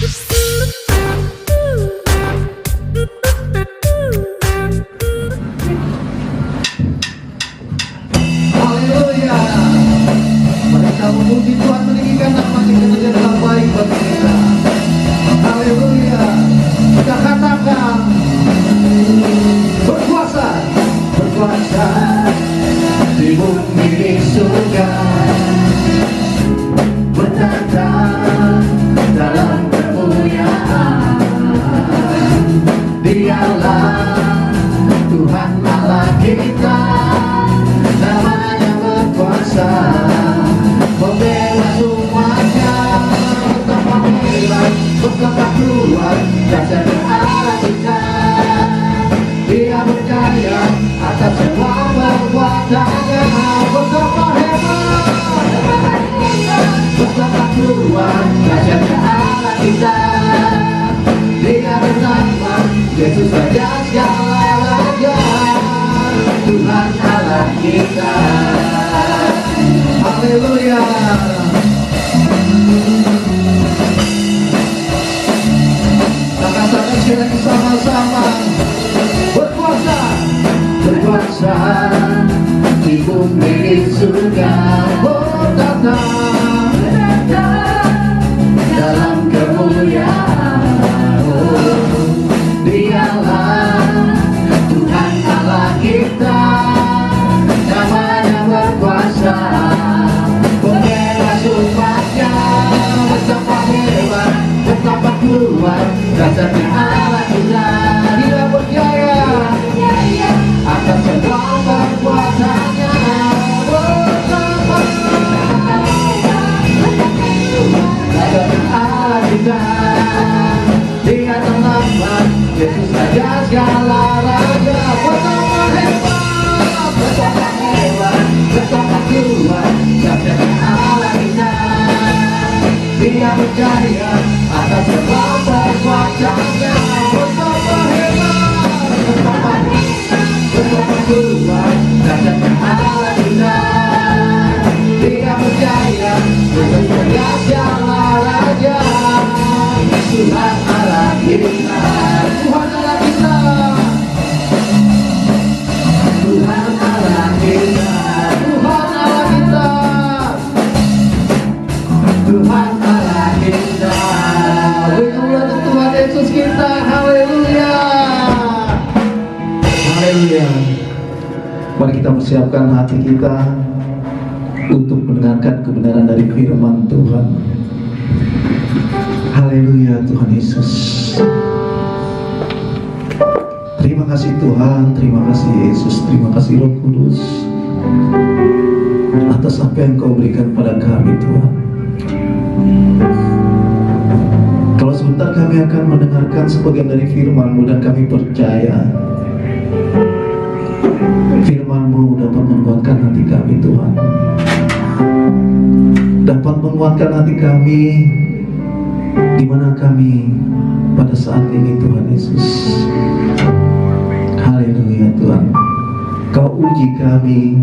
Haleluya. Mereka memuji Tuhan, meninggikan nama-Nya karena Dia telah baik bagi kita. Haleluya. Kita katakan berkuasa, berkuasa di bumi di surga, bertata dalam kemuliaan. Dialah Tuhan Allah kita, namanya berkuasa, membela semuanya. Betapa hebat, betapa kuat dasar Allah kita. Dia berkaya atas semua perbuatannya. Betapa hebat, betapa kuat dasar Allah kita. Dia bernama Yesus Raja segala raja, Tuhan Allah kita. Haleluya. Kita katakan sekali lagi sama-sama, berkuasa, berkuasa di bumi di surga, bertata dalam kemuliaan. Dialah Tuhan Allah kita, namanya berkuasa, membela umatnya. Betapa hebat, betapa kuat dasarnya Allah kita. Dia berjaya atas semua perbuatannya. Betapa dasarnya Allah kita. Dia nama Yesus Raja segala raja. Betapa hebat, betapa hebat, betapa kuat dasarnya Allah kita. Dia berjaya atas semua perbuatannya. Betapa hebat, betapa kuat dasarnya Allah kita. Dia berjaya Yesus Raja segala raja, Tuhan Allah kita. Tuhan Allah kita, Tuhan Allah kita, Tuhan Allah kita, Tuhan Allah kita. Berikanlah untuk Tuhan Yesus kita. Haleluya, haleluya. Mari kita persiapkan hati kita untuk mendengarkan kebenaran dari firman Tuhan. Haleluya, Tuhan Yesus. Terima kasih Tuhan, terima kasih Yesus, terima kasih Roh Kudus atas apa yang Kau berikan pada kami Tuhan. Kalau sebentar kami akan mendengarkan sebagian dari firman-Mu, dan kami percaya firman-Mu dapat menguatkan hati kami Tuhan, dapat menguatkan hati kami di mana kami pada saat ini Tuhan Yesus. Haleluya Tuhan. Kau uji kami,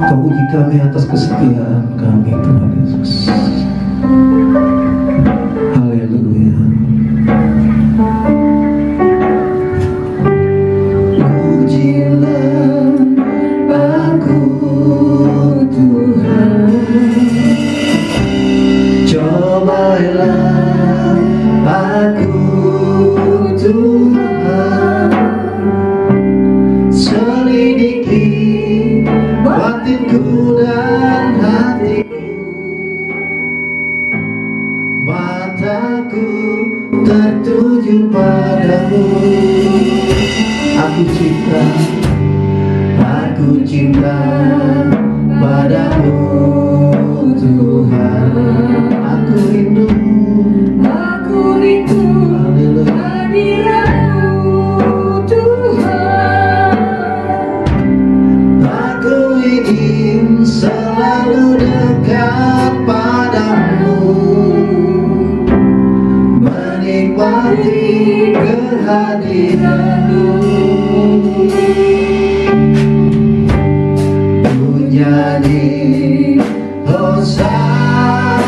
Kau uji kami atas kesetiaan kami Tuhan Yesus. Haleluya. Ujilah aku Tuhan, cobailah aku Tuhan, selidiki batinku dan hatiku. Mataku tertuju padamu. Aku cinta padamu Tuhan. Aku rindu hadirat-Mu Tuhan. Aku ingin selalu dekat padamu, menikmati kehadiran-Mu. Nyanyi Hosana,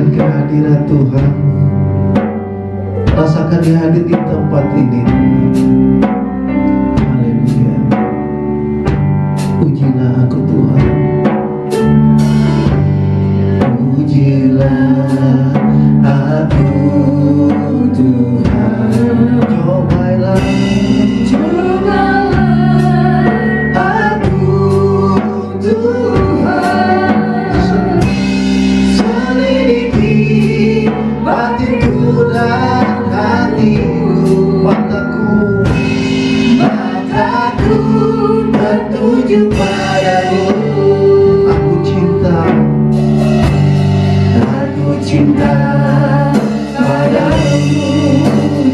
rasakan kehadiran Tuhan. Rasakan Dia hadir di tempat ini. Haleluya. Pujilah aku Tuhan. Pujilah aku Tuhan. Cobalah aku Tuhan. Selidiki batinku dan hatiku. Mataku tertuju padamu. Aku cinta padamu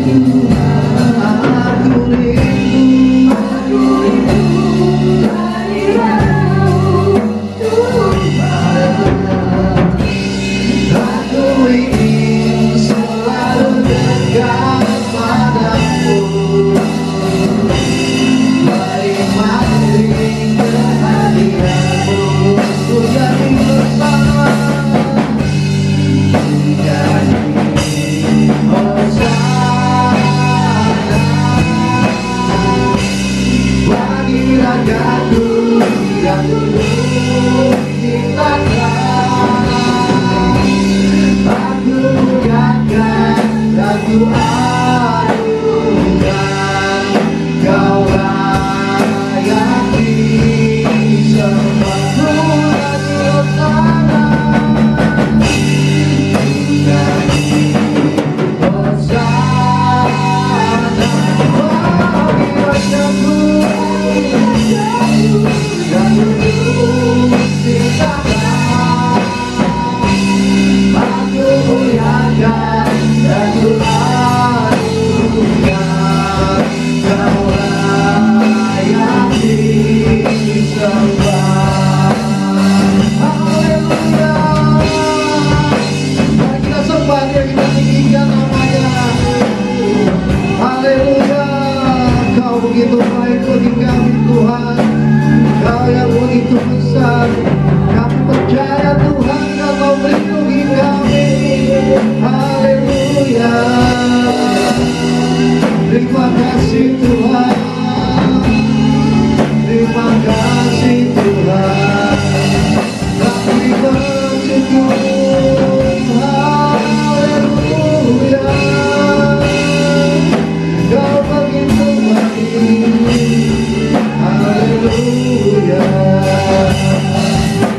Tuhan. Aku rindu kehadiranmu Tuhan. Aku ingin selalu dekat padamu, menikmati kehadiranmu. Ku jadi bersama bagi rajaku yang dulu diciptakan. Aku muliakan dan ku anugerahkan. Kau layak disembah. Begitu baik bagi kami Tuhan. Kau yang begitu besar. Kami percaya Tuhan Kau melindungi kami. Haleluya. Terima kasih Tuhan. Terima kasih Tuhan. Kami bersyukur. Haleluya. Kau begitu haleluya, haleluya,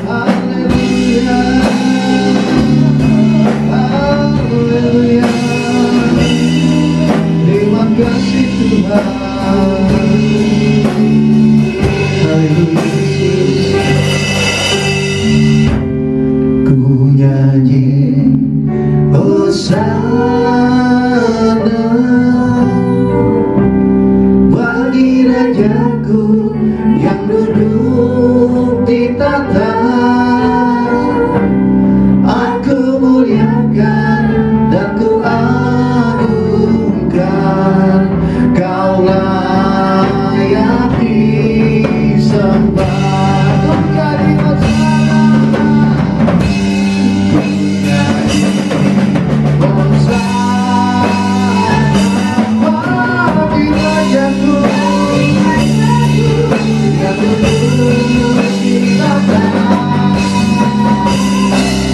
haleluya. Terima kasih Tuhan. Haleluya Yesus. Ku nyanyi Hosana bagi Rajaku yang duduk di tahta. Aku muliakan dan ku agungkan. Kau layak disembah. Kau jadi Hosana, Hosana bagi Rajaku yang duduk di tahta.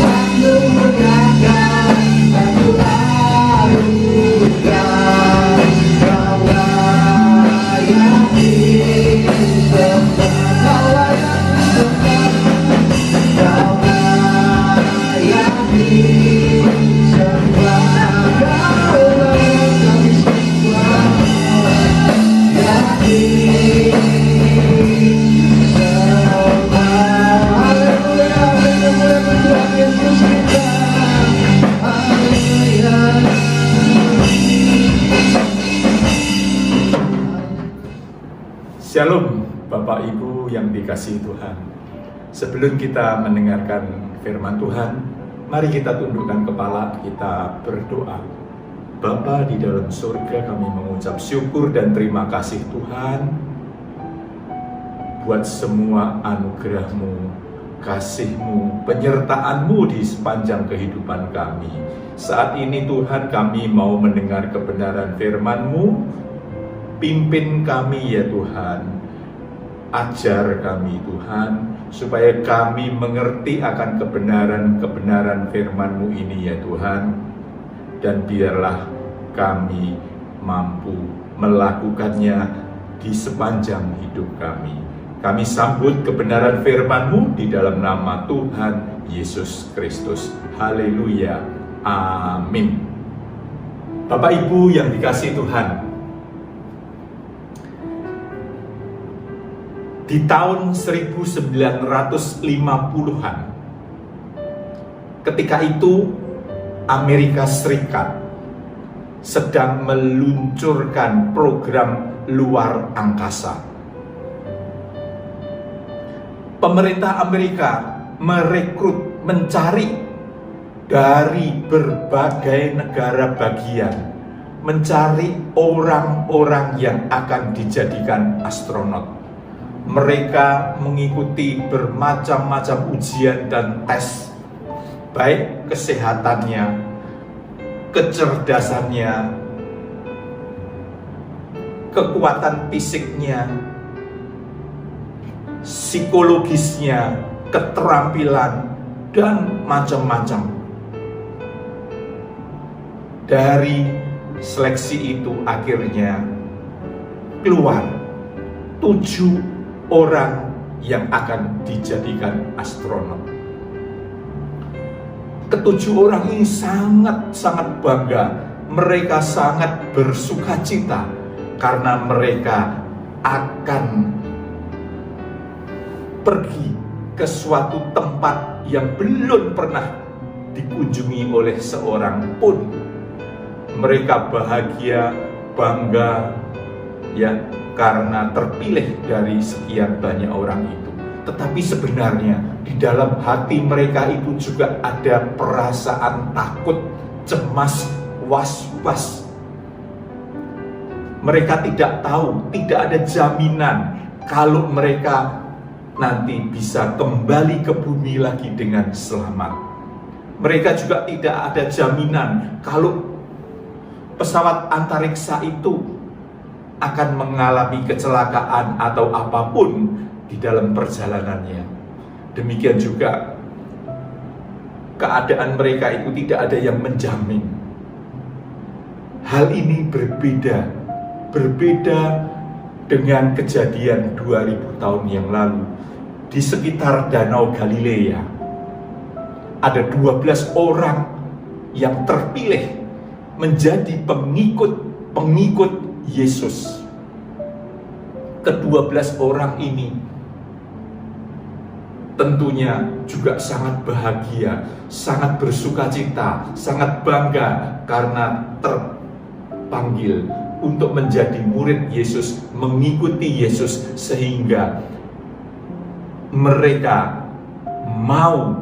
Aku muliakan dan ku agungkan. Kau layak disembah. Kau layak disembah. Kau layak disembah. Kau layak disembah. Shalom Bapak Ibu yang dikasihi Tuhan. Sebelum kita mendengarkan firman Tuhan, mari kita tundukkan kepala, kita berdoa. Bapa di dalam surga, kami mengucap syukur dan terima kasih Tuhan buat semua anugerah-Mu, kasih-Mu, penyertaan-Mu di sepanjang kehidupan kami. Saat ini Tuhan, kami mau mendengar kebenaran firman-Mu. Pimpin kami ya Tuhan, ajar kami Tuhan, supaya kami mengerti akan kebenaran-kebenaran firman-Mu ini ya Tuhan. Dan biarlah kami mampu melakukannya di sepanjang hidup kami. Kami sambut kebenaran firman-Mu di dalam nama Tuhan Yesus Kristus. Haleluya. Amin. Bapak Ibu yang dikasihi Tuhan, di tahun 1950-an, ketika itu Amerika Serikat sedang meluncurkan program luar angkasa. Pemerintah Amerika mencari dari berbagai negara bagian, mencari orang-orang yang akan dijadikan astronot. Mereka mengikuti bermacam-macam ujian dan tes, baik kesehatannya, kecerdasannya, kekuatan fisiknya, psikologisnya, keterampilan, dan macam-macam. Dari seleksi itu akhirnya keluar 7 orang yang akan dijadikan astronot. Ketujuh orang ini sangat-sangat bangga. Mereka sangat bersukacita karena mereka akan pergi ke suatu tempat yang belum pernah dikunjungi oleh seorang pun. Mereka bahagia, bangga, ya, karena terpilih dari sekian banyak orang itu. Tetapi sebenarnya di dalam hati mereka itu juga ada perasaan takut, cemas, was-was. Mereka tidak tahu, tidak ada jaminan kalau mereka nanti bisa kembali ke bumi lagi dengan selamat. Mereka juga tidak ada jaminan kalau pesawat antariksa itu akan mengalami kecelakaan atau apapun di dalam perjalanannya. Demikian juga keadaan mereka itu tidak ada yang menjamin. Hal ini berbeda dengan kejadian 2000 tahun yang lalu di sekitar Danau Galilea. Ada 12 orang yang terpilih menjadi pengikut Yesus. Ke-12 orang ini tentunya juga sangat bahagia, sangat bersukacita, sangat bangga karena terpanggil untuk menjadi murid Yesus, mengikuti Yesus, sehingga mereka mau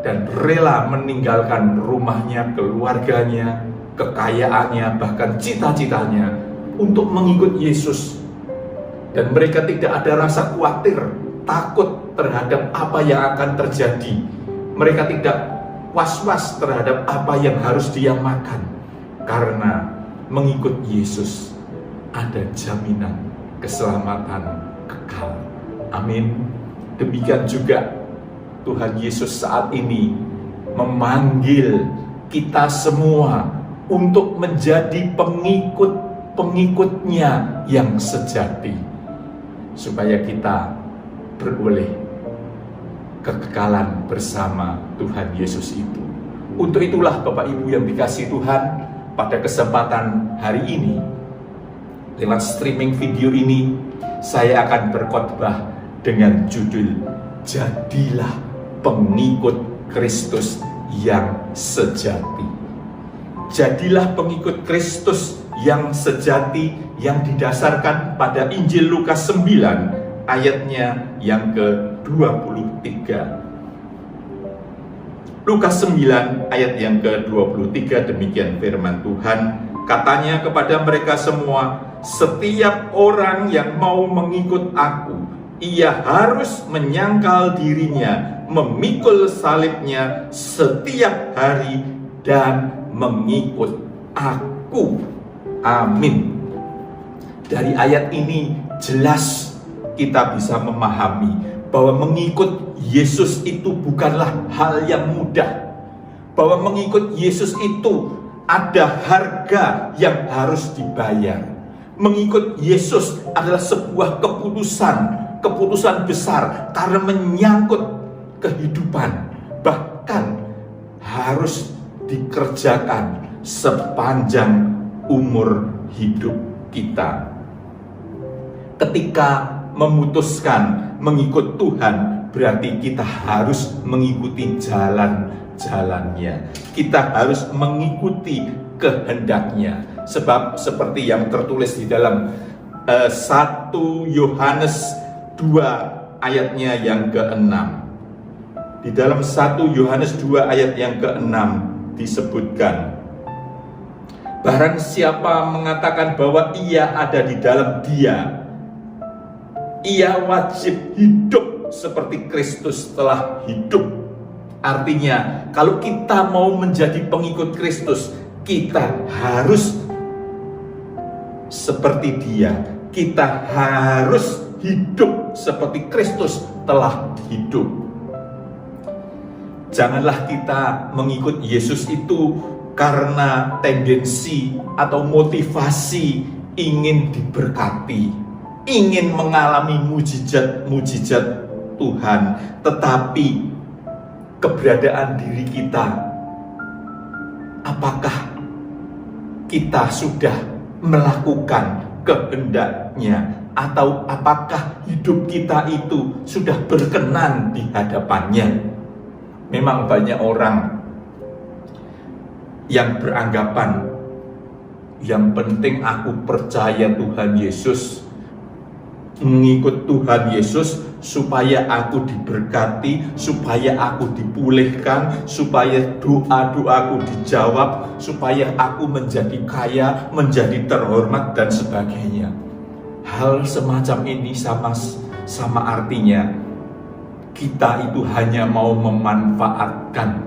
dan rela meninggalkan rumahnya, keluarganya, kekayaannya, bahkan cita-citanya untuk mengikut Yesus. Dan mereka tidak ada rasa khawatir, takut terhadap apa yang akan terjadi. Mereka tidak was-was terhadap apa yang harus dia makan, karena mengikut Yesus ada jaminan keselamatan kekal. Amin. Demikian juga Tuhan Yesus saat ini memanggil kita semua untuk menjadi pengikut-pengikutnya yang sejati, supaya kita beroleh kekekalan bersama Tuhan Yesus itu. Untuk itulah Bapak Ibu yang dikasihi Tuhan, pada kesempatan hari ini, lewat streaming video ini, saya akan berkhotbah dengan judul Jadilah Pengikut Kristus yang Sejati. Jadilah pengikut Kristus yang sejati, yang didasarkan pada Injil Lukas 9 ayatnya yang ke-23. Lukas 9 ayat yang ke-23, demikian firman Tuhan. Katanya kepada mereka semua, setiap orang yang mau mengikut aku, ia harus menyangkal dirinya memikul salibnya setiap hari dan mengikut aku. Amin. Dari ayat ini jelas kita bisa memahami bahwa mengikut Yesus itu bukanlah hal yang mudah. Bahwa mengikut Yesus itu ada harga yang harus dibayar. Mengikut Yesus adalah sebuah keputusan besar karena menyangkut kehidupan, bahkan harus dikerjakan sepanjang umur hidup kita. Ketika memutuskan mengikut Tuhan, berarti kita harus mengikuti jalannya. Kita harus mengikuti kehendaknya. Sebab seperti yang tertulis di dalam 1 Yohanes 2 ayatnya yang ke-6. Di dalam 1 Yohanes 2 ayat yang ke-6 disebutkan, barang siapa mengatakan bahwa ia ada di dalam Dia, ia wajib hidup seperti Kristus telah hidup. Artinya, kalau kita mau menjadi pengikut Kristus, kita harus seperti Dia. Kita harus hidup seperti Kristus telah hidup. Janganlah kita mengikut Yesus itu karena tendensi atau motivasi ingin diberkati, ingin mengalami mujizat Tuhan, tetapi keberadaan diri kita, apakah kita sudah melakukan kehendaknya, atau apakah hidup kita itu sudah berkenan di hadapannya? Memang banyak orang yang beranggapan yang penting aku percaya Tuhan Yesus, mengikut Tuhan Yesus supaya aku diberkati, supaya aku dipulihkan, supaya doa-doaku dijawab, supaya aku menjadi kaya, menjadi terhormat dan sebagainya. Hal semacam ini sama artinya kita itu hanya mau memanfaatkan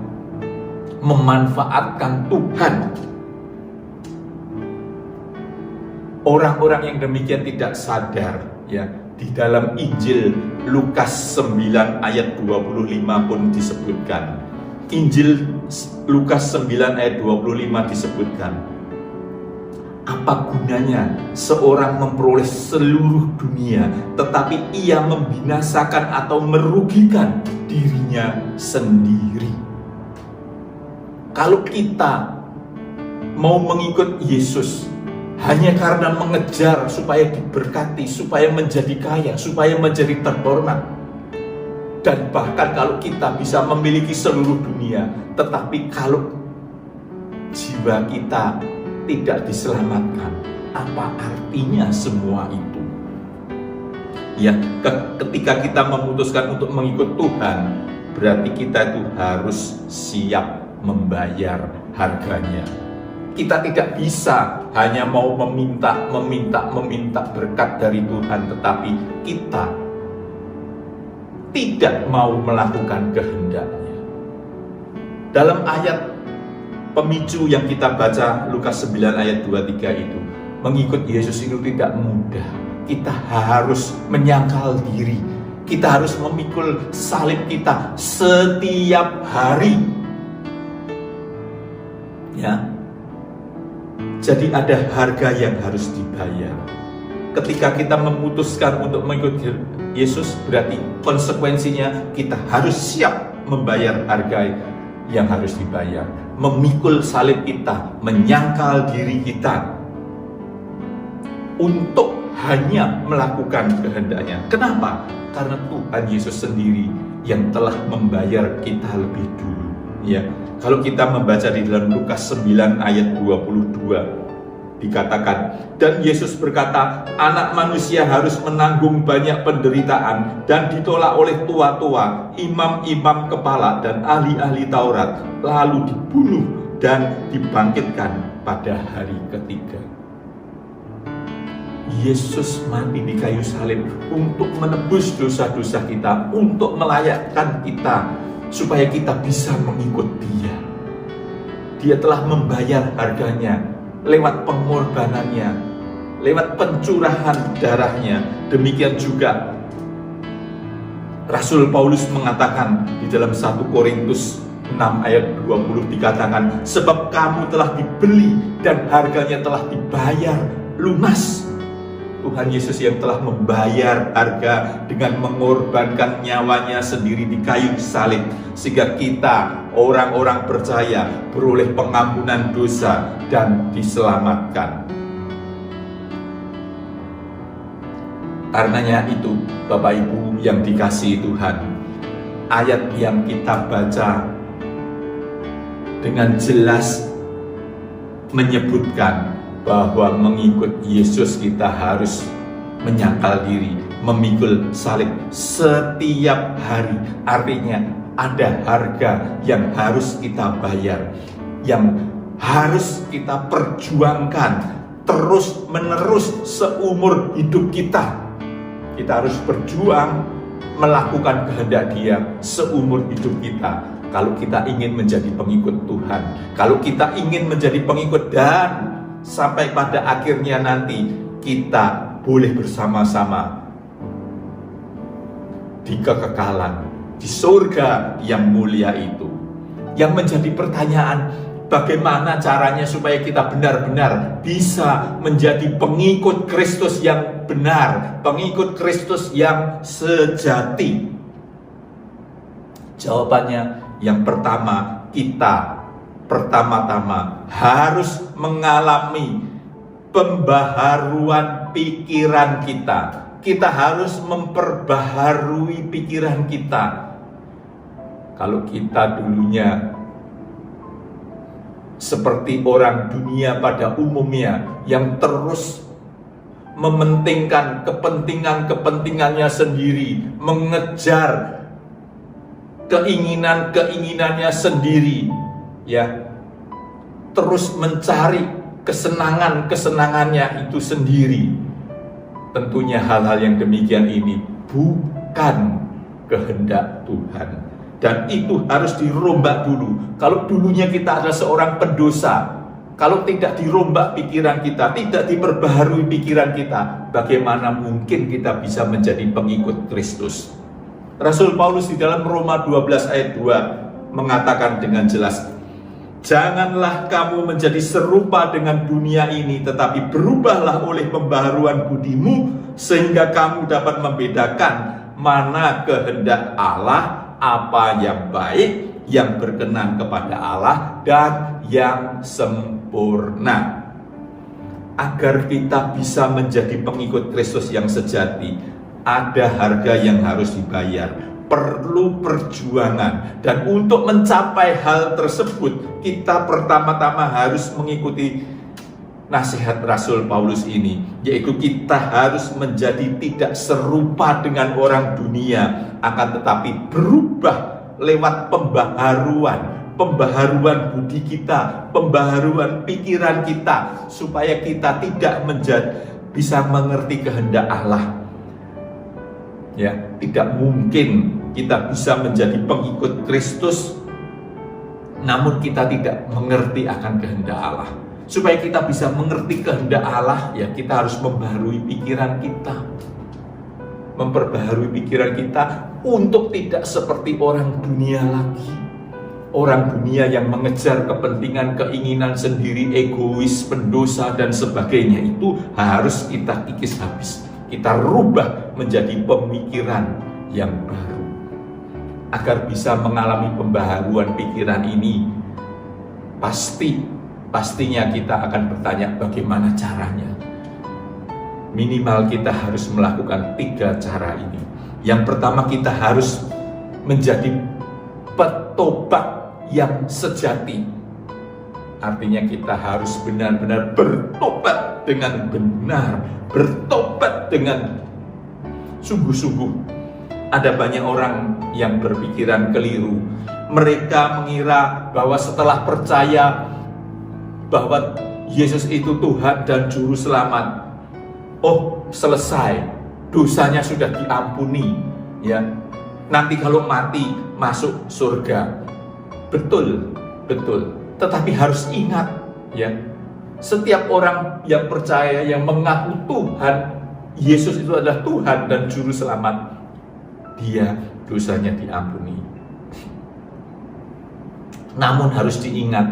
Tuhan. Orang-orang yang demikian tidak sadar, ya, di dalam Injil Lukas 9 ayat 25 pun disebutkan. Injil Lukas 9 ayat 25 disebutkan, apa gunanya seorang memperoleh seluruh dunia tetapi ia membinasakan atau merugikan dirinya sendiri. Kalau kita mau mengikut Yesus hanya karena mengejar supaya diberkati, supaya menjadi kaya, supaya menjadi terhormat, dan bahkan kalau kita bisa memiliki seluruh dunia, tetapi kalau jiwa kita tidak diselamatkan, apa artinya semua itu? Ya, ketika kita memutuskan untuk mengikut Tuhan, berarti kita itu harus siap membayar harganya. Kita tidak bisa hanya mau meminta berkat dari Tuhan, tetapi kita tidak mau melakukan kehendaknya. Dalam ayat pemicu yang kita baca Lukas 9 ayat 23 itu, mengikut Yesus itu tidak mudah. Kita harus menyangkal diri, kita harus memikul salib kita setiap hari, ya. Jadi ada harga yang harus dibayar. Ketika kita memutuskan untuk mengikut Yesus, berarti konsekuensinya kita harus siap membayar harga yang harus dibayar, memikul salib kita, menyangkal diri kita untuk hanya melakukan kehendaknya. Kenapa? Karena Tuhan Yesus sendiri yang telah membayar kita lebih dulu, ya. Kalau kita membaca di dalam Lukas 9 ayat 22 dikatakan, dan Yesus berkata, anak manusia harus menanggung banyak penderitaan dan ditolak oleh tua-tua, imam-imam kepala dan ahli-ahli Taurat, lalu dibunuh dan dibangkitkan pada hari ketiga. Yesus mati di kayu salib untuk menebus dosa-dosa kita, untuk melayakkan kita supaya kita bisa mengikut Dia. Dia telah membayar harganya lewat pengorbanannya, lewat pencurahan darahnya. Demikian juga Rasul Paulus mengatakan di dalam 1 Korintus 6 ayat 20 dikatakan, sebab kamu telah dibeli dan harganya telah dibayar lunas. Tuhan Yesus yang telah membayar harga dengan mengorbankan nyawanya sendiri di kayu salib, sehingga kita orang-orang percaya beroleh pengampunan dosa dan diselamatkan. Karenanya itu, Bapak Ibu yang dikasihi Tuhan, ayat yang kita baca dengan jelas menyebutkan bahwa mengikut Yesus kita harus menyangkal diri, memikul salib setiap hari. Artinya ada harga yang harus kita bayar, yang harus kita perjuangkan terus menerus seumur hidup kita. Kita harus berjuang melakukan kehendak Dia seumur hidup kita. Kalau kita ingin menjadi pengikut Tuhan, kalau kita ingin menjadi pengikut dan sampai pada akhirnya nanti kita boleh bersama-sama di kekekalan, di surga yang mulia itu. Yang menjadi pertanyaan, bagaimana caranya supaya kita benar-benar bisa menjadi pengikut Kristus yang benar, pengikut Kristus yang sejati? Jawabannya yang pertama, kita pertama-tama harus mengalami pembaharuan pikiran kita. Kita harus memperbaharui pikiran kita. Kalau kita dulunya seperti orang dunia pada umumnya yang terus mementingkan kepentingannya sendiri, mengejar keinginannya sendiri, ya, terus mencari kesenangannya itu sendiri. Tentunya hal-hal yang demikian ini bukan kehendak Tuhan, dan itu harus dirombak dulu. Kalau dulunya kita adalah seorang pendosa, kalau tidak dirombak pikiran kita, tidak diperbaharui pikiran kita, bagaimana mungkin kita bisa menjadi pengikut Kristus? Rasul Paulus di dalam Roma 12 ayat 2 mengatakan dengan jelas, janganlah kamu menjadi serupa dengan dunia ini, tetapi berubahlah oleh pembaharuan budimu, sehingga kamu dapat membedakan mana kehendak Allah, apa yang baik, yang berkenan kepada Allah, dan yang sempurna. Agar kita bisa menjadi pengikut Kristus yang sejati, ada harga yang harus dibayar, perlu perjuangan. Dan untuk mencapai hal tersebut, kita pertama-tama harus mengikuti nasihat Rasul Paulus ini, yaitu kita harus menjadi tidak serupa dengan orang dunia, akan tetapi berubah lewat pembaharuan budi kita, pembaharuan pikiran kita, supaya kita tidak bisa mengerti kehendak Allah. Ya, tidak mungkin kita bisa menjadi pengikut Kristus namun kita tidak mengerti akan kehendak Allah. Supaya kita bisa mengerti kehendak Allah, ya kita harus membaharui pikiran kita. Memperbaharui pikiran kita untuk tidak seperti orang dunia lagi. Orang dunia yang mengejar kepentingan, keinginan sendiri, egois, pendosa dan sebagainya, itu harus kita kikis habis. Kita rubah menjadi pemikiran yang baru. Agar bisa mengalami pembaharuan pikiran ini, pastinya kita akan bertanya bagaimana caranya. Minimal kita harus melakukan 3 cara ini. Yang pertama, kita harus menjadi petobat yang sejati. Artinya kita harus benar-benar bertobat dengan benar, bertobat dengan sungguh-sungguh. Ada banyak orang yang berpikiran keliru. Mereka mengira bahwa setelah percaya bahwa Yesus itu Tuhan dan Juru Selamat, oh selesai, dosanya sudah diampuni, ya. Nanti kalau mati masuk surga. Betul, betul. Tetapi harus ingat, ya, setiap orang yang percaya, yang mengaku Tuhan, Yesus itu adalah Tuhan dan Juru Selamat, dia dosanya diampuni. Namun harus diingat,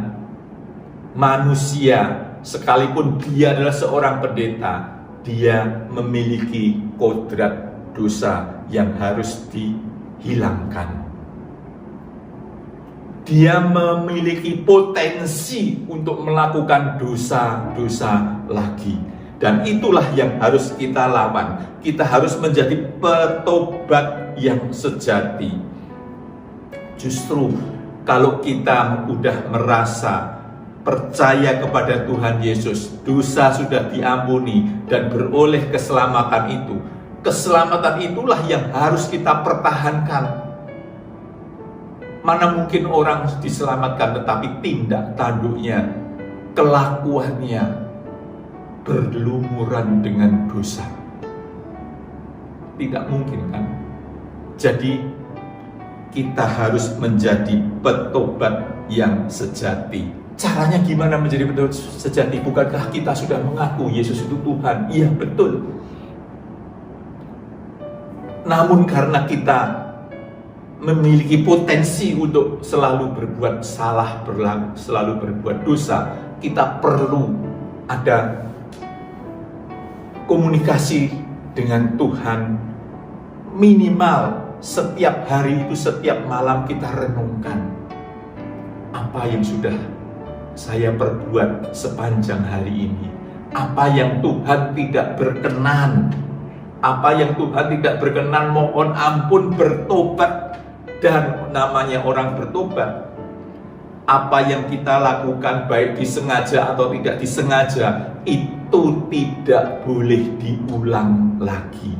manusia sekalipun dia adalah seorang pendeta, dia memiliki kodrat dosa yang harus dihilangkan. Dia memiliki potensi untuk melakukan dosa-dosa lagi. Dan itulah yang harus kita lawan. Kita harus menjadi petobat yang sejati. Justru kalau kita udah merasa percaya kepada Tuhan Yesus, dosa sudah diampuni dan beroleh keselamatan itu, keselamatan itulah yang harus kita pertahankan. Mana mungkin orang diselamatkan tetapi tindak tanduknya, kelakuannya berlumuran dengan dosa? Tidak mungkin kan? Jadi kita harus menjadi petobat yang sejati. Caranya gimana menjadi petobat sejati? Bukankah kita sudah mengaku Yesus itu Tuhan? Iya, betul. Namun karena kita memiliki potensi untuk selalu berbuat salah, selalu berbuat dosa, kita perlu ada komunikasi dengan Tuhan. Minimal setiap hari itu, setiap malam kita renungkan apa yang sudah saya perbuat sepanjang hari ini, apa yang Tuhan tidak berkenan, apa yang Tuhan tidak berkenan, mohon ampun, bertobat. Dan namanya orang bertobat, apa yang kita lakukan baik disengaja atau tidak disengaja, itu tidak boleh diulang lagi.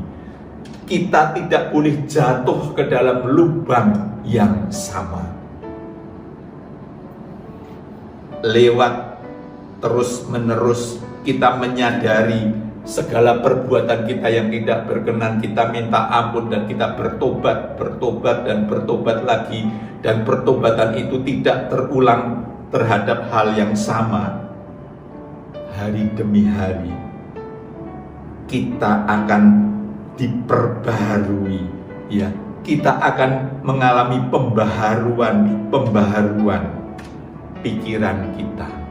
Kita tidak boleh jatuh ke dalam lubang yang sama. Lewat terus-menerus kita menyadari segala perbuatan kita yang tidak berkenan, kita minta ampun dan kita bertobat dan bertobat lagi, dan pertobatan itu tidak terulang terhadap hal yang sama. Hari demi hari kita akan diperbaharui, ya. Kita akan mengalami pembaharuan pikiran kita.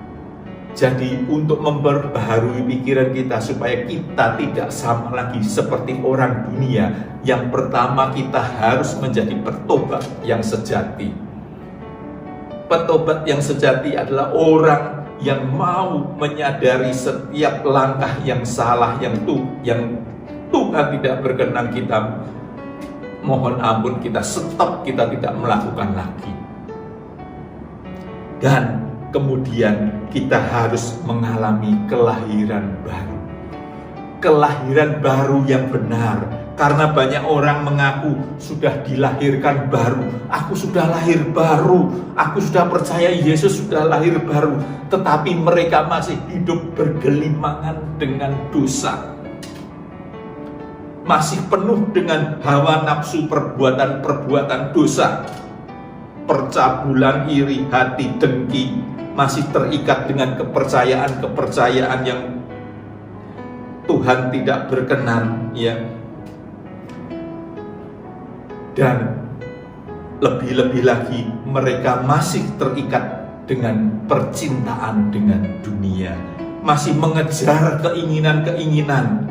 Jadi untuk memperbaharui pikiran kita supaya kita tidak sama lagi seperti orang dunia, yang pertama kita harus menjadi petobat yang sejati. Petobat yang sejati adalah orang yang mau menyadari setiap langkah yang salah, yang Tuhan tidak berkenan kita mohon ampun, kita stop, kita tidak melakukan lagi. Dan kemudian kita harus mengalami kelahiran baru. Kelahiran baru yang benar. Karena banyak orang mengaku sudah dilahirkan baru. Aku sudah lahir baru. Aku sudah percaya Yesus sudah lahir baru. Tetapi mereka masih hidup bergelimangan dengan dosa. Masih penuh dengan hawa nafsu, perbuatan-perbuatan dosa. Percabulan, iri hati, dengki, masih terikat dengan kepercayaan yang Tuhan tidak berkenan, ya. Dan lebih-lebih lagi mereka masih terikat dengan percintaan dengan dunia, masih mengejar keinginan-keinginan,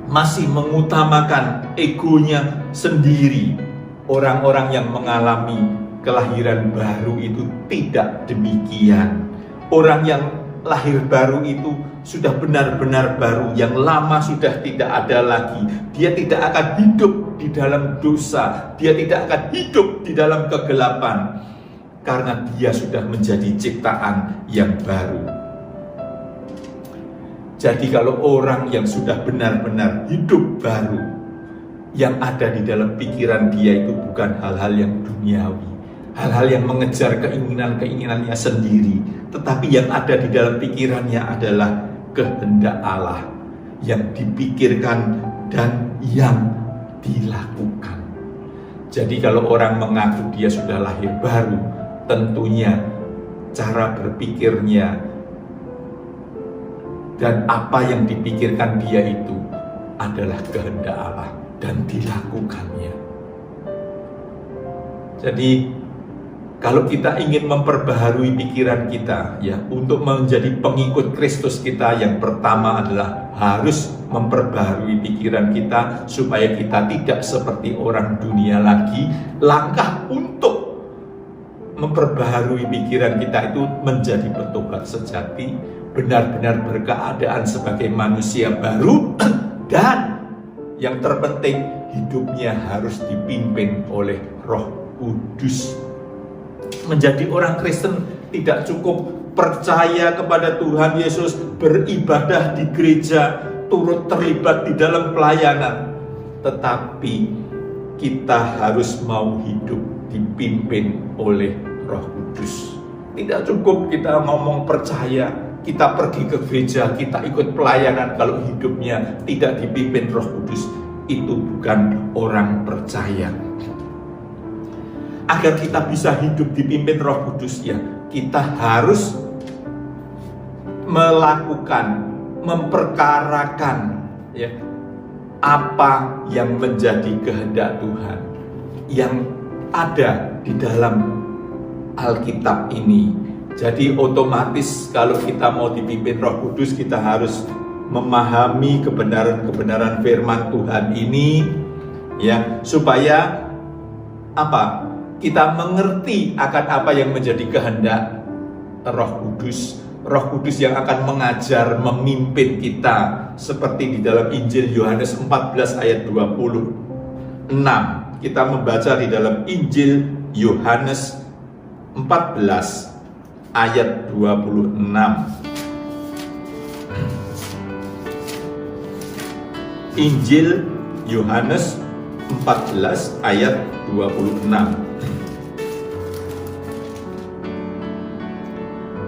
masih mengutamakan egonya sendiri. Orang-orang yang mengalami kelahiran baru itu tidak demikian. Orang yang lahir baru itu sudah benar-benar baru, yang lama sudah tidak ada lagi. Dia tidak akan hidup di dalam dosa, dia tidak akan hidup di dalam kegelapan, karena dia sudah menjadi ciptaan yang baru. Jadi kalau orang yang sudah benar-benar hidup baru, yang ada di dalam pikiran dia itu bukan hal-hal yang duniawi, hal-hal yang mengejar keinginan-keinginannya sendiri, tetapi yang ada di dalam pikirannya adalah kehendak Allah yang dipikirkan dan yang dilakukan. Jadi kalau orang mengaku dia sudah lahir baru, tentunya cara berpikirnya dan apa yang dipikirkan dia itu adalah kehendak Allah dan dilakukannya. Jadi kalau kita ingin memperbaharui pikiran kita ya untuk menjadi pengikut Kristus kita, yang pertama adalah harus memperbaharui pikiran kita supaya kita tidak seperti orang dunia lagi. Langkah untuk memperbaharui pikiran kita itu menjadi bertobat sejati, benar-benar berkeadaan sebagai manusia baru, dan yang terpenting hidupnya harus dipimpin oleh Roh Kudus. Menjadi orang Kristen tidak cukup percaya kepada Tuhan Yesus, beribadah di gereja, turut terlibat di dalam pelayanan, tetapi kita harus mau hidup dipimpin oleh Roh Kudus. Tidak cukup kita ngomong percaya, kita pergi ke gereja, kita ikut pelayanan, kalau hidupnya tidak dipimpin Roh Kudus, itu bukan orang percaya. Agar kita bisa hidup dipimpin Roh Kudus, ya kita harus melakukan, memperkarakan ya apa yang menjadi kehendak Tuhan yang ada di dalam Alkitab ini. Jadi otomatis kalau kita mau dipimpin Roh Kudus, kita harus memahami kebenaran-kebenaran firman Tuhan ini ya, supaya apa? Kita mengerti akan apa yang menjadi kehendak Roh Kudus. Roh Kudus yang akan mengajar, memimpin kita, seperti di dalam Injil Yohanes 14 ayat 26. Kita membaca di dalam Injil Yohanes 14 ayat 26. Injil Yohanes 14 ayat 26.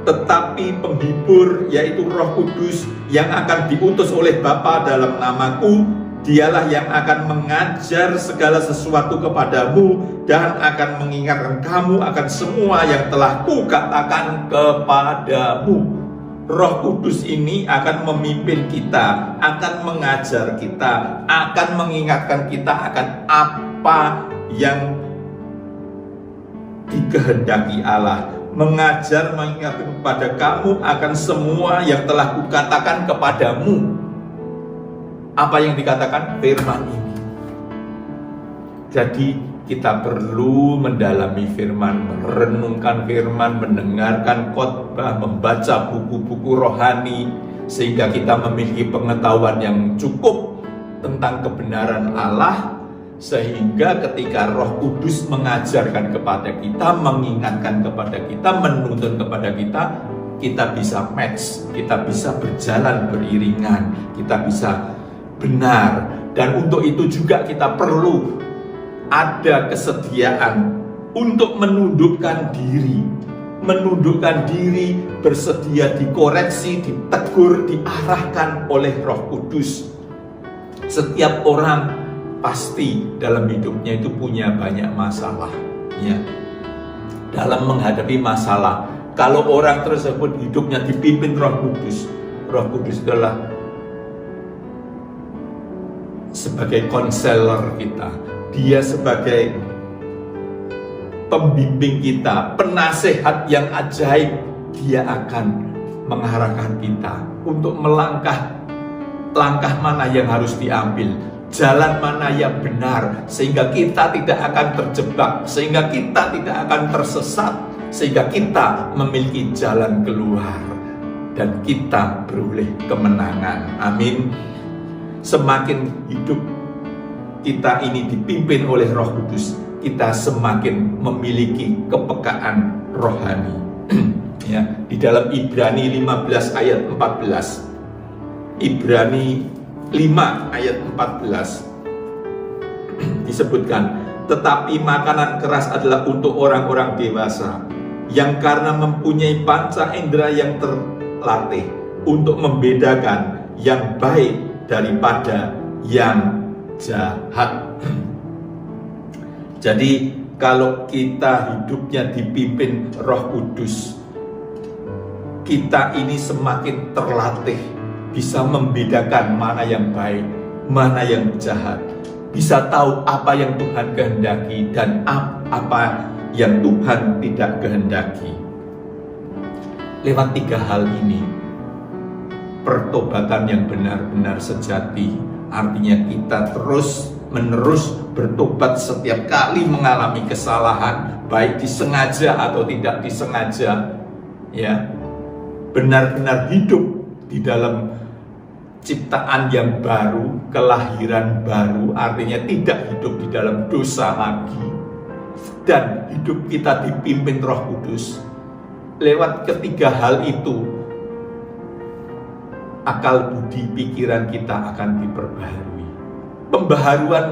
Tetapi penghibur, yaitu Roh Kudus yang akan diutus oleh Bapa dalam namaku, dialah yang akan mengajar segala sesuatu kepadamu dan akan mengingatkan kamu akan semua yang telah kukatakan kepadamu. Roh Kudus ini akan memimpin kita, akan mengajar kita, akan mengingatkan kita akan apa yang dikehendaki Allah. Mengajar, mengingatkan kepada kamu akan semua yang telah kukatakan kepadamu. Apa yang dikatakan? Firman ini. Jadi kita perlu mendalami firman, merenungkan firman, mendengarkan khotbah, membaca buku-buku rohani, sehingga kita memiliki pengetahuan yang cukup tentang kebenaran Allah, sehingga ketika Roh Kudus mengajarkan kepada kita, mengingatkan kepada kita, menuntun kepada kita, kita bisa match, kita bisa berjalan beriringan, kita bisa benar. Dan untuk itu juga kita perlu ada kesediaan untuk menundukkan diri, bersedia dikoreksi, ditegur, diarahkan oleh Roh Kudus. Setiap orang pasti dalam hidupnya itu punya banyak masalah ya. Dalam menghadapi masalah, kalau orang tersebut hidupnya dipimpin Roh Kudus, Roh Kudus adalah sebagai konselor kita, dia sebagai pembimbing kita, penasehat yang ajaib. Dia akan mengarahkan kita untuk melangkah langkah mana yang harus diambil, jalan mana yang benar, sehingga kita tidak akan terjebak, sehingga kita tidak akan tersesat, sehingga kita memiliki jalan keluar dan kita beroleh kemenangan. Amin. Semakin hidup kita ini dipimpin oleh Roh Kudus, kita semakin memiliki kepekaan rohani. Ya, di dalam Ibrani 15 ayat 14. Ibrani 5 ayat 14 disebutkan, tetapi makanan keras adalah untuk orang-orang dewasa yang karena mempunyai panca indera yang terlatih untuk membedakan yang baik daripada yang jahat. Jadi kalau kita hidupnya dipimpin Roh Kudus, kita ini semakin terlatih bisa membedakan mana yang baik, mana yang jahat, bisa tahu apa yang Tuhan kehendaki dan apa yang Tuhan tidak kehendaki. Lewat 3 hal ini, pertobatan yang benar-benar sejati, artinya kita terus-menerus bertobat setiap kali mengalami kesalahan, baik disengaja atau tidak disengaja, ya, benar-benar hidup di dalam ciptaan yang baru, kelahiran baru, artinya tidak hidup di dalam dosa lagi, dan hidup kita dipimpin Roh Kudus. Lewat ketiga hal itu, akal budi pikiran kita akan diperbaharui. Pembaharuan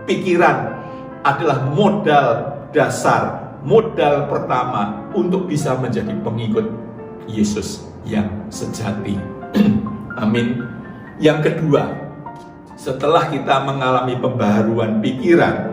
pikiran adalah modal dasar, modal pertama untuk bisa menjadi pengikut Yesus yang sejati. Amin. Yang kedua, setelah kita mengalami pembaharuan pikiran,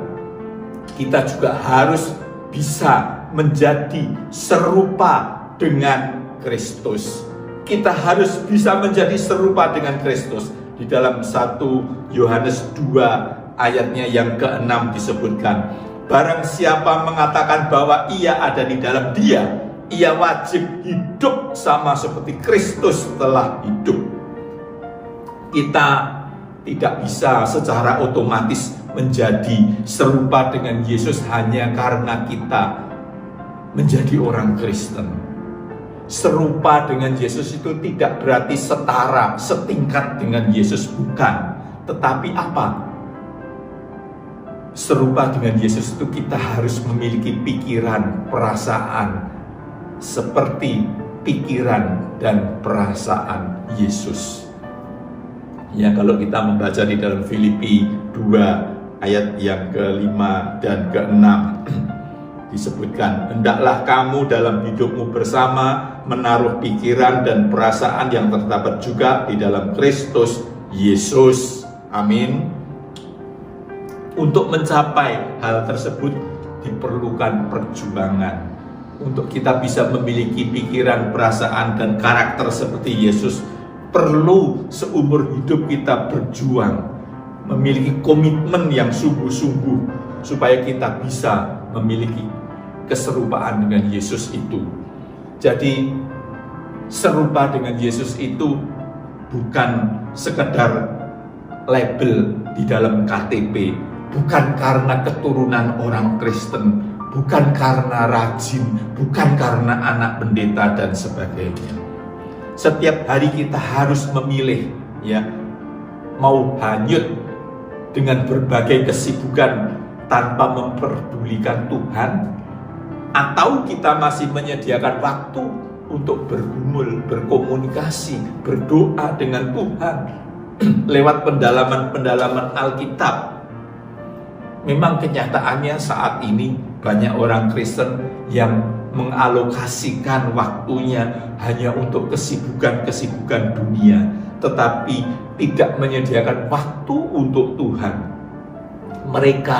kita juga harus bisa menjadi serupa dengan Kristus. Kita harus bisa menjadi serupa dengan Kristus. Di dalam 1 Yohanes 2 ayatnya yang ke-6 disebutkan, barang siapa mengatakan bahwa ia ada di dalam Dia, ia wajib hidup sama seperti Kristus telah hidup. Kita tidak bisa secara otomatis menjadi serupa dengan Yesus hanya karena kita menjadi orang Kristen. Serupa dengan Yesus itu tidak berarti setara, setingkat dengan Yesus, bukan. Tetapi apa? Serupa dengan Yesus itu kita harus memiliki pikiran, perasaan seperti pikiran dan perasaan Yesus. Ya, kalau kita membaca di dalam Filipi 2 ayat yang ke-5 dan ke-6 disebutkan, hendaklah kamu dalam hidupmu bersama menaruh pikiran dan perasaan yang terdapat juga di dalam Kristus Yesus. Amin. Untuk mencapai hal tersebut diperlukan perjuangan. Untuk kita bisa memiliki pikiran, perasaan, dan karakter seperti Yesus, perlu seumur hidup kita berjuang, memiliki komitmen yang sungguh-sungguh supaya kita bisa memiliki keserupaan dengan Yesus itu. Jadi serupa dengan Yesus itu bukan sekedar label di dalam KTP, bukan karena keturunan orang Kristen, bukan karena rajin, bukan karena anak pendeta dan sebagainya. Setiap hari kita harus memilih, ya, mau hanyut dengan berbagai kesibukan tanpa memperdulikan Tuhan, atau kita masih menyediakan waktu untuk bergumul, berkomunikasi, berdoa dengan Tuhan lewat pendalaman-pendalaman Alkitab. Memang kenyataannya saat ini banyak orang Kristen yang mengalokasikan waktunya hanya untuk kesibukan-kesibukan dunia, tetapi tidak menyediakan waktu untuk Tuhan. Mereka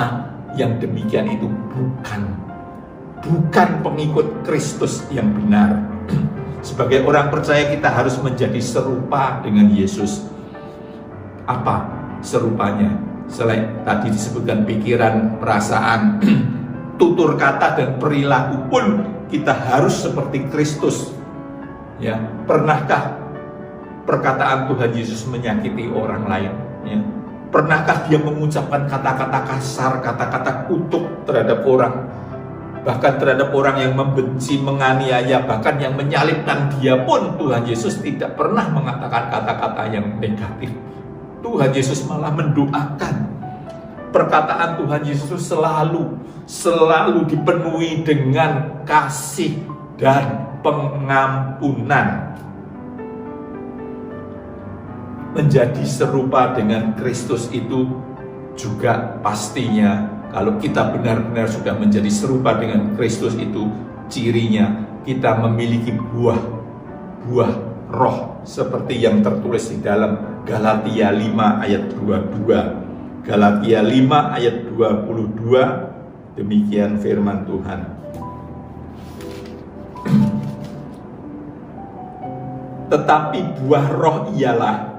yang demikian itu bukan pengikut Kristus yang benar. Sebagai orang percaya kita harus menjadi serupa dengan Yesus. Apa serupanya? Selain tadi disebutkan pikiran, perasaan, tutur kata dan perilaku pun kita harus seperti Kristus. Ya, pernahkah perkataan Tuhan Yesus menyakiti orang lain? Ya. Pernahkah dia mengucapkan kata-kata kasar, kata-kata kutuk terhadap orang? Bahkan terhadap orang yang membenci, menganiaya, bahkan yang menyalibkan dia pun Tuhan Yesus tidak pernah mengatakan kata-kata yang negatif. Tuhan Yesus malah mendoakan. Perkataan Tuhan Yesus selalu dipenuhi dengan kasih dan pengampunan. Menjadi serupa dengan Kristus itu juga pastinya, kalau kita benar-benar sudah menjadi serupa dengan Kristus itu, cirinya kita memiliki buah roh seperti yang tertulis di dalam Galatia 5 ayat 22. Galatia 5 ayat 22, demikian firman Tuhan. Tetapi buah roh ialah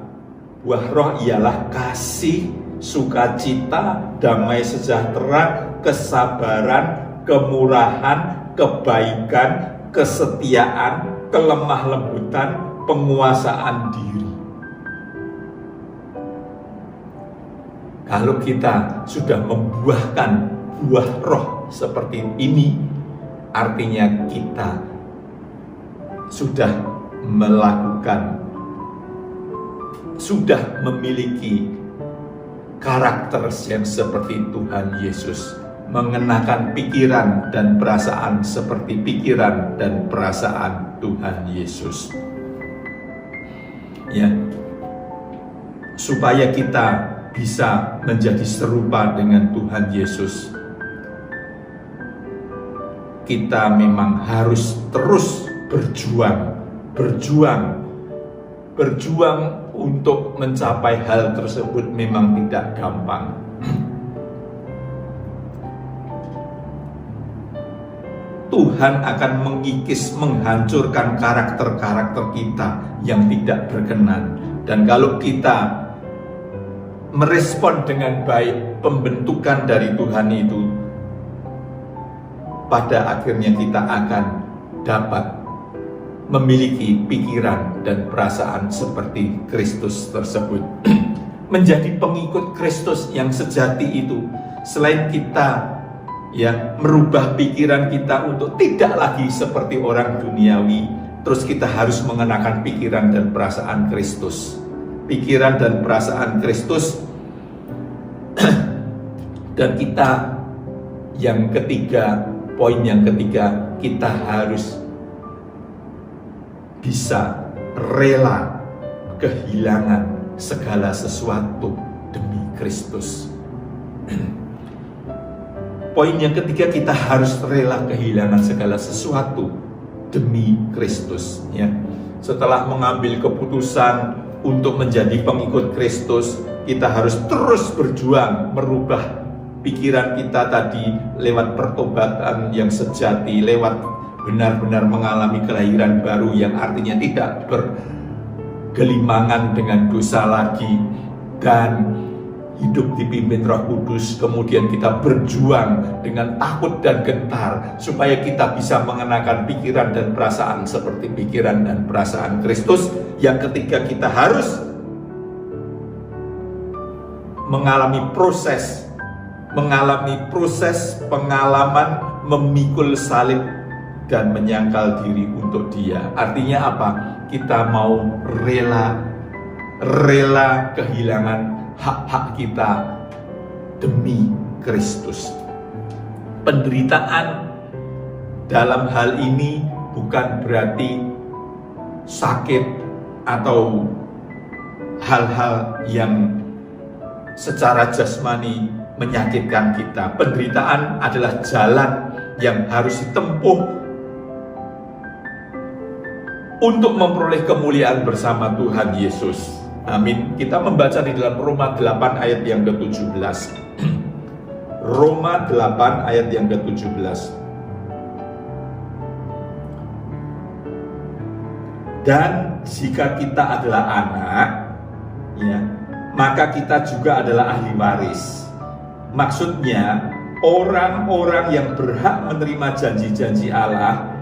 kasih, sukacita, damai sejahtera, kesabaran, kemurahan, kebaikan, kesetiaan, kelemah lembutan, penguasaan diri. Kalau kita sudah membuahkan buah roh seperti ini, artinya kita sudah memiliki karakter yang seperti Tuhan Yesus, mengenakan pikiran dan perasaan seperti pikiran dan perasaan Tuhan Yesus. Ya, supaya kita bisa menjadi serupa dengan Tuhan Yesus, kita memang harus terus berjuang untuk mencapai hal tersebut memang tidak gampang. Tuhan akan mengikis, menghancurkan karakter-karakter kita yang tidak berkenan. Dan kalau kita merespon dengan baik pembentukan dari Tuhan itu, pada akhirnya kita akan dapat memiliki pikiran dan perasaan seperti Kristus tersebut. Menjadi pengikut Kristus yang sejati itu, selain kita merubah pikiran kita untuk tidak lagi seperti orang duniawi, terus kita harus mengenakan pikiran dan perasaan Kristus. Pikiran dan perasaan Kristus. Dan kita yang ketiga, poin yang ketiga, kita harus bisa rela kehilangan segala sesuatu demi Kristus. Poin yang ketiga, kita harus rela kehilangan segala sesuatu demi Kristus. Ya. Setelah mengambil keputusan untuk menjadi pengikut Kristus, kita harus terus berjuang merubah pikiran kita tadi lewat pertobatan yang sejati, lewat benar-benar mengalami kelahiran baru yang artinya tidak bergelimangan dengan dosa lagi dan hidup dipimpin Roh Kudus. Kemudian kita berjuang dengan takut dan gentar supaya kita bisa mengenakan pikiran dan perasaan seperti pikiran dan perasaan Kristus. Yang ketiga, kita harus mengalami proses pengalaman memikul salib dan menyangkal diri untuk Dia. Artinya apa? Kita mau rela kehilangan hak-hak kita demi Kristus. Penderitaan dalam hal ini bukan berarti sakit atau hal-hal yang secara jasmani menyakitkan kita. Penderitaan adalah jalan yang harus ditempuh untuk memperoleh kemuliaan bersama Tuhan Yesus. Amin. Kita membaca di dalam Roma 8 ayat yang ke-17. Roma 8 ayat yang ke-17. Dan jika kita adalah anak, maka kita juga adalah ahli waris. Maksudnya, orang-orang yang berhak menerima janji-janji Allah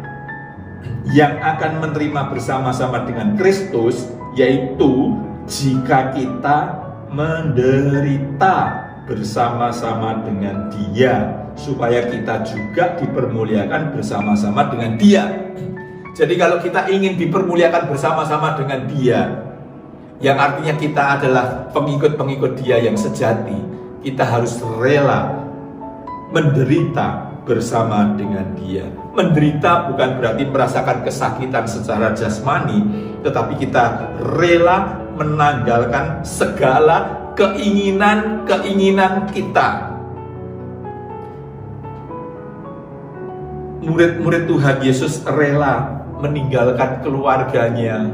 yang akan menerima bersama-sama dengan Kristus, yaitu jika kita menderita bersama-sama dengan Dia, supaya kita juga dipermuliakan bersama-sama dengan Dia. Jadi kalau kita ingin dipermuliakan bersama-sama dengan Dia, yang artinya kita adalah pengikut-pengikut Dia yang sejati, kita harus rela menderita bersama dengan Dia. Menderita bukan berarti merasakan kesakitan secara jasmani, tetapi kita rela menanggalkan segala keinginan-keinginan kita. Murid-murid Tuhan Yesus rela meninggalkan keluarganya,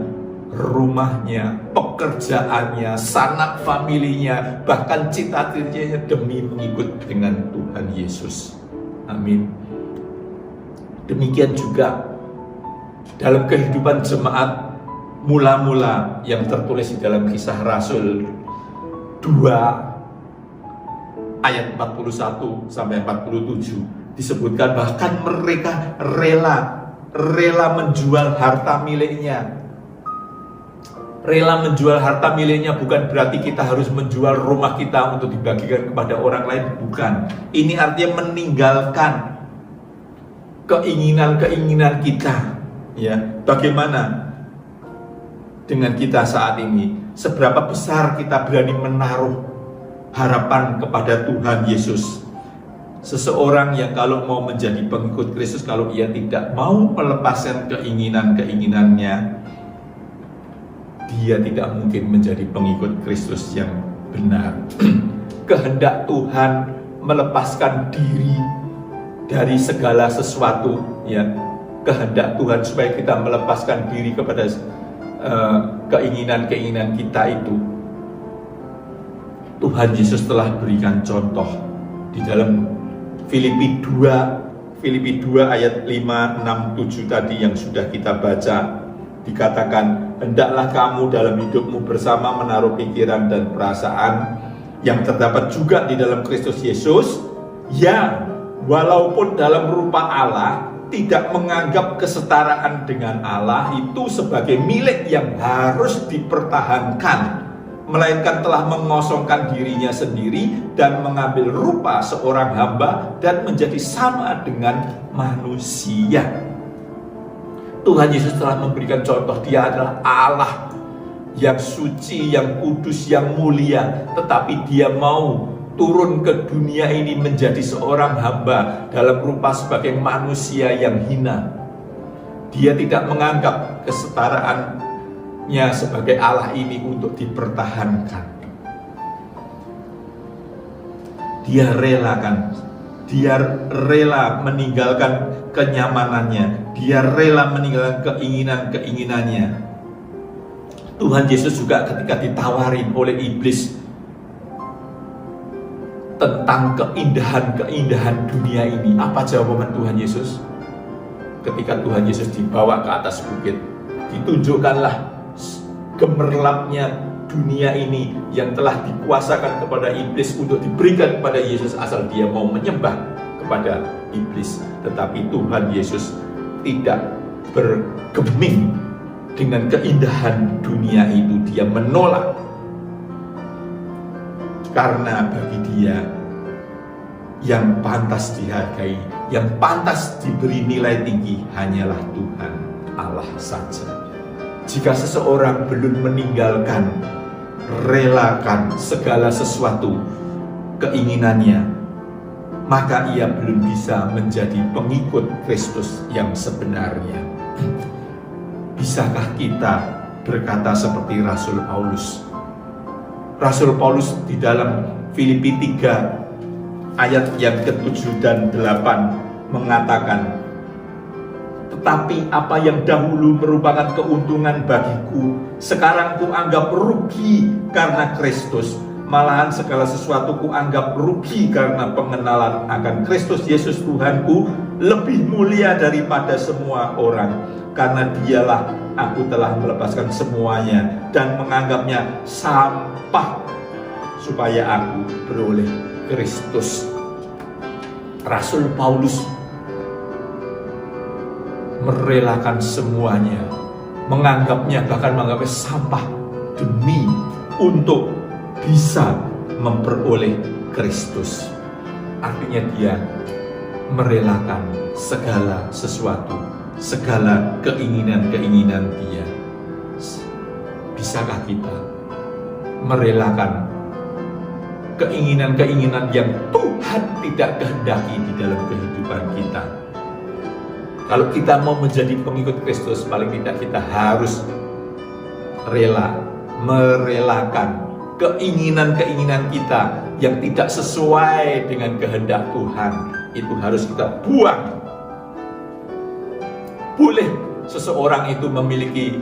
rumahnya, pekerjaannya, sanak familinya, bahkan cita-citanya demi mengikut dengan Tuhan Yesus. Amin. Demikian juga dalam kehidupan jemaat mula-mula yang tertulis di dalam Kisah Rasul 2 ayat 41 sampai 47 disebutkan bahkan mereka rela menjual harta miliknya. Rela menjual harta miliknya bukan berarti kita harus menjual rumah kita untuk dibagikan kepada orang lain, bukan. Ini artinya meninggalkan keinginan-keinginan kita, ya. Bagaimana dengan kita saat ini? Seberapa besar kita berani menaruh harapan kepada Tuhan Yesus? Seseorang yang kalau mau menjadi pengikut Kristus, kalau ia tidak mau melepaskan keinginan-keinginannya, dia tidak mungkin menjadi pengikut Kristus yang benar. Kehendak Tuhan melepaskan diri dari segala sesuatu, ya. Kehendak Tuhan supaya kita melepaskan diri kepada keinginan-keinginan kita itu. Tuhan Yesus telah berikan contoh di dalam Filipi 2 ayat 5, 6, 7 tadi yang sudah kita baca. Dikatakan, hendaklah kamu dalam hidupmu bersama menaruh pikiran dan perasaan yang terdapat juga di dalam Kristus Yesus, yang walaupun dalam rupa Allah tidak menganggap kesetaraan dengan Allah itu sebagai milik yang harus dipertahankan, melainkan telah mengosongkan dirinya sendiri dan mengambil rupa seorang hamba dan menjadi sama dengan manusia. Tuhan Yesus telah memberikan contoh. Dia adalah Allah yang suci, yang kudus, yang mulia, tetapi dia mau turun ke dunia ini menjadi seorang hamba dalam rupa sebagai manusia yang hina. Dia tidak menganggap kesetaraannya sebagai Allah ini untuk dipertahankan. Dia rela meninggalkan kenyamanannya. Dia rela meninggalkan keinginan-keinginannya. Tuhan Yesus juga ketika ditawarin oleh iblis tentang keindahan-keindahan dunia ini, apa jawaban Tuhan Yesus? Ketika Tuhan Yesus dibawa ke atas bukit, ditunjukkanlah gemerlapnya dunia ini yang telah dikuasakan kepada iblis untuk diberikan kepada Yesus asal dia mau menyembah kepada iblis. Tetapi Tuhan Yesus tidak bergeming dengan keindahan dunia itu. Dia menolak, karena bagi dia yang pantas dihargai, yang pantas diberi nilai tinggi hanyalah Tuhan Allah saja. Jika seseorang belum meninggalkan, relakan segala sesuatu keinginannya, maka ia belum bisa menjadi pengikut Kristus yang sebenarnya. Bisakah kita berkata seperti Rasul Paulus? Rasul Paulus di dalam Filipi 3 ayat yang ke-7 dan 8 mengatakan, tetapi apa yang dahulu merupakan keuntungan bagiku, sekarang kuanggap rugi karena Kristus. Malahan segala sesuatu kuanggap rugi karena pengenalan akan Kristus Yesus Tuhanku lebih mulia daripada semua orang. Karena dialah aku telah melepaskan semuanya dan menganggapnya sampah supaya aku beroleh Kristus. Rasul Paulus merelakan semuanya, bahkan menganggapnya sampah demi untuk bisa memperoleh Kristus. Artinya dia merelakan segala sesuatu, segala keinginan-keinginan dia. Bisakah kita merelakan keinginan-keinginan yang Tuhan tidak kehendaki di dalam kehidupan kita? Kalau kita mau menjadi pengikut Kristus, paling tidak kita harus merelakan keinginan-keinginan kita yang tidak sesuai dengan kehendak Tuhan. Itu harus kita buang. Boleh seseorang itu memiliki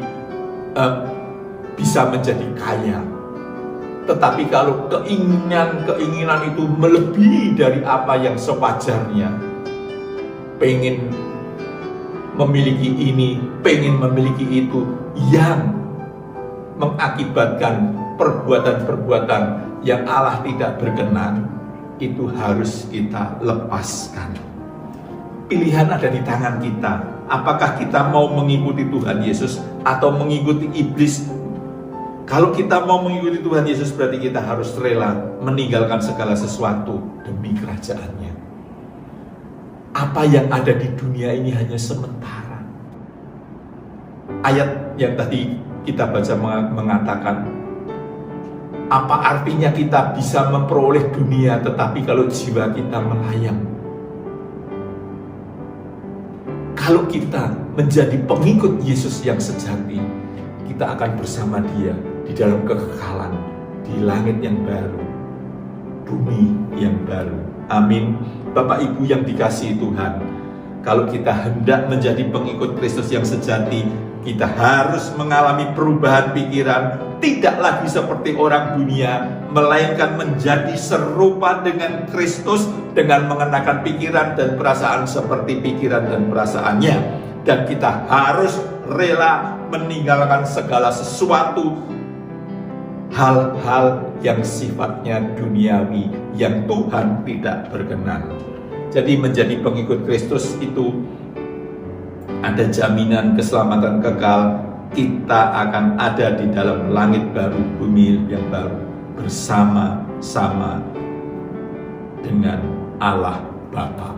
bisa menjadi kaya. Tetapi kalau keinginan itu melebihi dari apa yang sewajarnya, pengen memiliki ini, pengen memiliki itu, yang mengakibatkan perbuatan-perbuatan yang Allah tidak berkenan, itu harus kita lepaskan. Pilihan ada di tangan kita. Apakah kita mau mengikuti Tuhan Yesus atau mengikuti iblis? Kalau kita mau mengikuti Tuhan Yesus, berarti kita harus rela meninggalkan segala sesuatu demi kerajaannya. Apa yang ada di dunia ini hanya sementara. Ayat yang tadi kita baca mengatakan, apa artinya kita bisa memperoleh dunia tetapi kalau jiwa kita melayang? Kalau kita menjadi pengikut Yesus yang sejati, kita akan bersama Dia di dalam kekekalan, di langit yang baru, bumi yang baru. Amin. Bapak Ibu yang dikasihi Tuhan, kalau kita hendak menjadi pengikut Kristus yang sejati, kita harus mengalami perubahan pikiran, tidak lagi seperti orang dunia, melainkan menjadi serupa dengan Kristus dengan mengenakan pikiran dan perasaan seperti pikiran dan perasaannya. Dan kita harus rela meninggalkan segala sesuatu, hal-hal yang sifatnya duniawi, yang Tuhan tidak berkenan. Jadi menjadi pengikut Kristus itu ada jaminan keselamatan kekal. Kita akan ada di dalam langit baru, bumi yang baru, bersama-sama dengan Allah Bapa.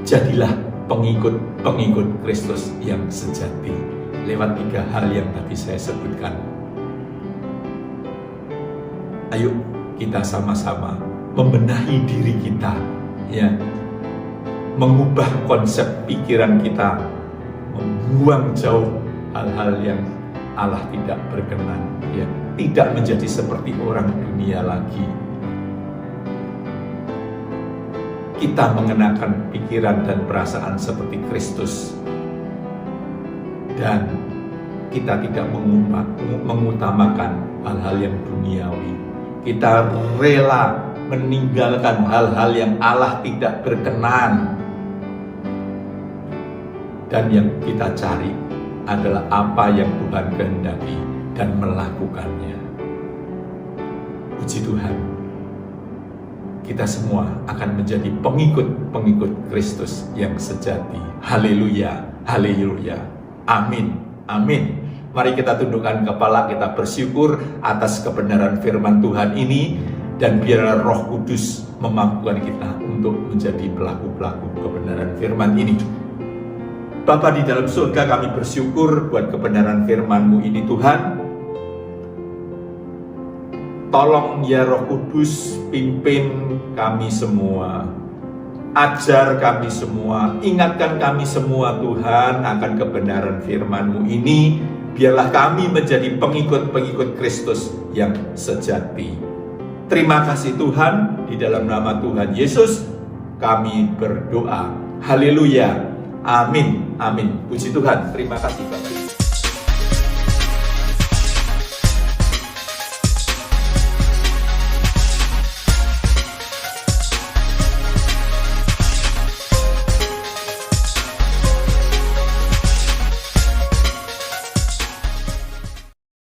Jadilah pengikut Kristus yang sejati lewat 3 hal yang tadi saya sebutkan. Ayo kita sama-sama membenahi diri kita, ya, mengubah konsep pikiran kita, membuang jauh hal-hal yang Allah tidak berkenan, ya, tidak menjadi seperti orang dunia lagi. Kita mengenakan pikiran dan perasaan seperti Kristus, dan kita tidak mengutamakan hal-hal yang duniawi. Kita rela meninggalkan hal-hal yang Allah tidak berkenan, dan yang kita cari adalah apa yang Tuhan kehendaki dan melakukannya. Puji Tuhan, kita semua akan menjadi pengikut Kristus yang sejati. Haleluya, haleluya, amin, amin. Mari kita tundukkan kepala, kita bersyukur atas kebenaran firman Tuhan ini, dan biarlah Roh Kudus memampukan kita untuk menjadi pelaku-pelaku kebenaran firman ini. Bapa di dalam surga, kami bersyukur buat kebenaran firman-Mu ini Tuhan. Tolong ya Roh Kudus, pimpin kami semua, ajar kami semua, ingatkan kami semua Tuhan akan kebenaran firman-Mu ini. Biarlah kami menjadi pengikut-pengikut Kristus yang sejati. Terima kasih Tuhan, di dalam nama Tuhan Yesus kami berdoa. Haleluya, amin, amin. Puji Tuhan, terima kasih Bapak.